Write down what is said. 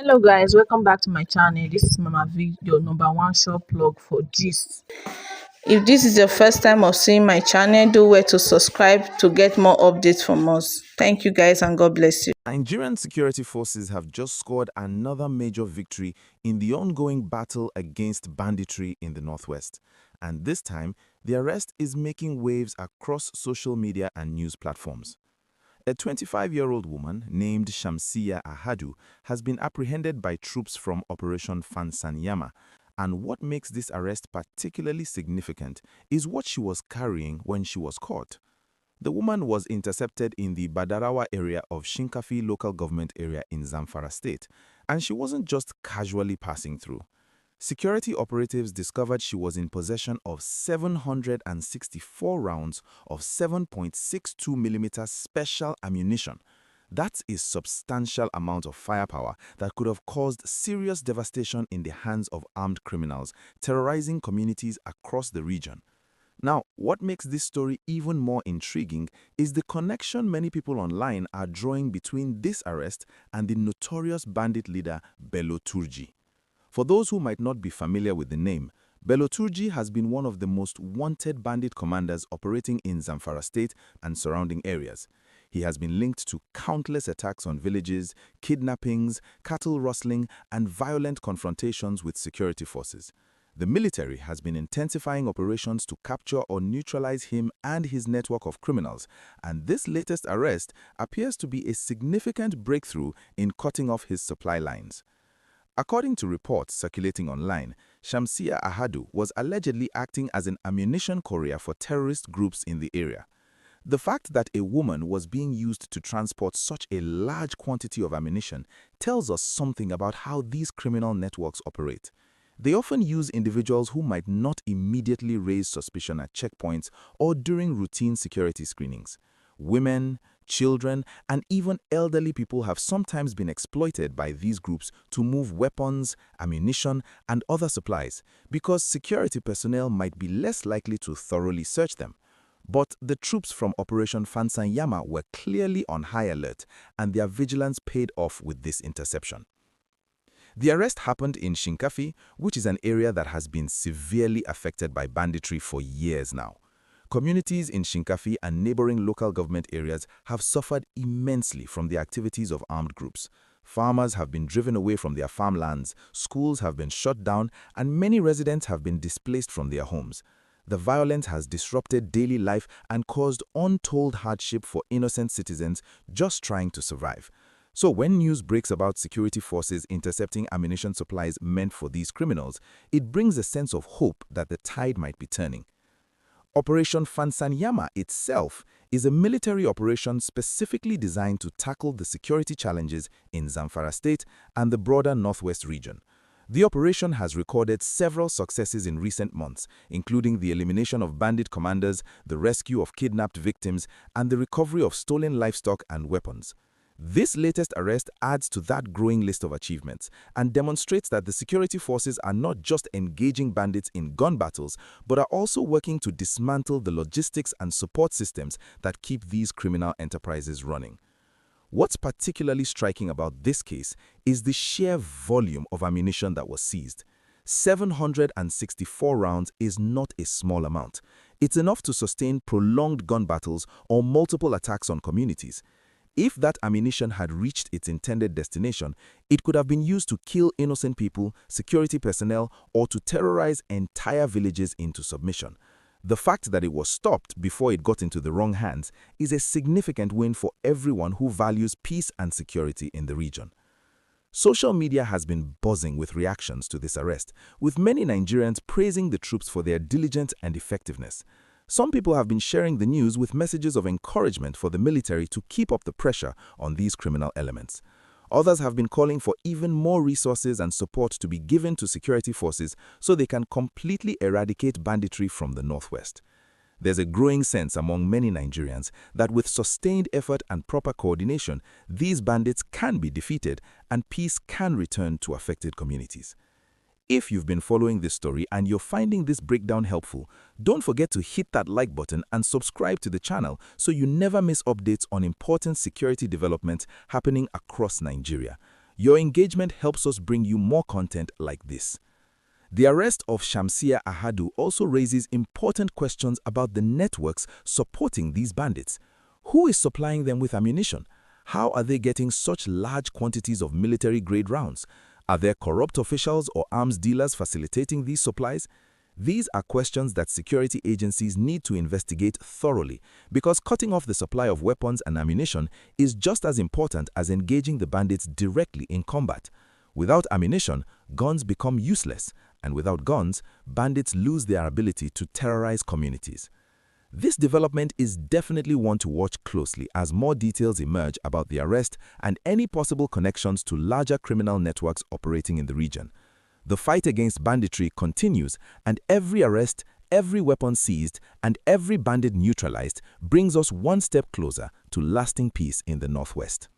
Hello guys, welcome back to my channel. This is Mama V, your number one shop plug for gist. If this is your first time of seeing my channel, do well to subscribe to get more updates from us. Thank you guys and God bless you. Nigerian security forces have just scored another major victory in the ongoing battle against banditry in the northwest. And this time, the arrest is making waves across social media and news platforms. A 25-year-old woman named Shamsiya Ahadu has been apprehended by troops from Operation Fansanyama, and what makes this arrest particularly significant is what she was carrying when she was caught. The woman was intercepted in the Badarawa area of Shinkafi local government area in Zamfara state, and she wasn't just casually passing through. Security operatives discovered she was in possession of 764 rounds of 7.62mm special ammunition. That's a substantial amount of firepower that could have caused serious devastation in the hands of armed criminals, terrorizing communities across the region. Now, what makes this story even more intriguing is the connection many people online are drawing between this arrest and the notorious bandit leader Bello Turji. For those who might not be familiar with the name, Bello Turji has been one of the most wanted bandit commanders operating in Zamfara state and surrounding areas. He has been linked to countless attacks on villages, kidnappings, cattle rustling, and violent confrontations with security forces. The military has been intensifying operations to capture or neutralize him and his network of criminals, and this latest arrest appears to be a significant breakthrough in cutting off his supply lines. According to reports circulating online, Shamsiya Ahadu was allegedly acting as an ammunition courier for terrorist groups in the area. The fact that a woman was being used to transport such a large quantity of ammunition tells us something about how these criminal networks operate. They often use individuals who might not immediately raise suspicion at checkpoints or during routine security screenings. Women, children, and even elderly people have sometimes been exploited by these groups to move weapons, ammunition, and other supplies because security personnel might be less likely to thoroughly search them. But the troops from Operation Fansanyama were clearly on high alert, and their vigilance paid off with this interception. The arrest happened in Shinkafi, which is an area that has been severely affected by banditry for years now. Communities in Shinkafi and neighboring local government areas have suffered immensely from the activities of armed groups. Farmers have been driven away from their farmlands, schools have been shut down, and many residents have been displaced from their homes. The violence has disrupted daily life and caused untold hardship for innocent citizens just trying to survive. So when news breaks about security forces intercepting ammunition supplies meant for these criminals, it brings a sense of hope that the tide might be turning. Operation Fansanyama itself is a military operation specifically designed to tackle the security challenges in Zamfara state and the broader northwest region. The operation has recorded several successes in recent months, including the elimination of bandit commanders, the rescue of kidnapped victims, and the recovery of stolen livestock and weapons. This latest arrest adds to that growing list of achievements and demonstrates that the security forces are not just engaging bandits in gun battles, but are also working to dismantle the logistics and support systems that keep these criminal enterprises running. What's particularly striking about this case is the sheer volume of ammunition that was seized. 764 rounds is not a small amount. It's enough to sustain prolonged gun battles or multiple attacks on communities. If that ammunition had reached its intended destination, it could have been used to kill innocent people, security personnel, or to terrorize entire villages into submission. The fact that it was stopped before it got into the wrong hands is a significant win for everyone who values peace and security in the region. Social media has been buzzing with reactions to this arrest, with many Nigerians praising the troops for their diligence and effectiveness. Some people have been sharing the news with messages of encouragement for the military to keep up the pressure on these criminal elements. Others have been calling for even more resources and support to be given to security forces so they can completely eradicate banditry from the northwest. There's a growing sense among many Nigerians that with sustained effort and proper coordination, these bandits can be defeated and peace can return to affected communities. If you've been following this story and you're finding this breakdown helpful, don't forget to hit that like button and subscribe to the channel so you never miss updates on important security developments happening across Nigeria. Your engagement helps us bring you more content like this. The arrest of Shamsia Ahadu also raises important questions about the networks supporting these bandits. Who is supplying them with ammunition? How are they getting such large quantities of military-grade rounds? Are there corrupt officials or arms dealers facilitating these supplies? These are questions that security agencies need to investigate thoroughly, because cutting off the supply of weapons and ammunition is just as important as engaging the bandits directly in combat. Without ammunition, guns become useless, and without guns, bandits lose their ability to terrorize communities. This development is definitely one to watch closely as more details emerge about the arrest and any possible connections to larger criminal networks operating in the region. The fight against banditry continues, and every arrest, every weapon seized, and every bandit neutralized brings us one step closer to lasting peace in the Northwest.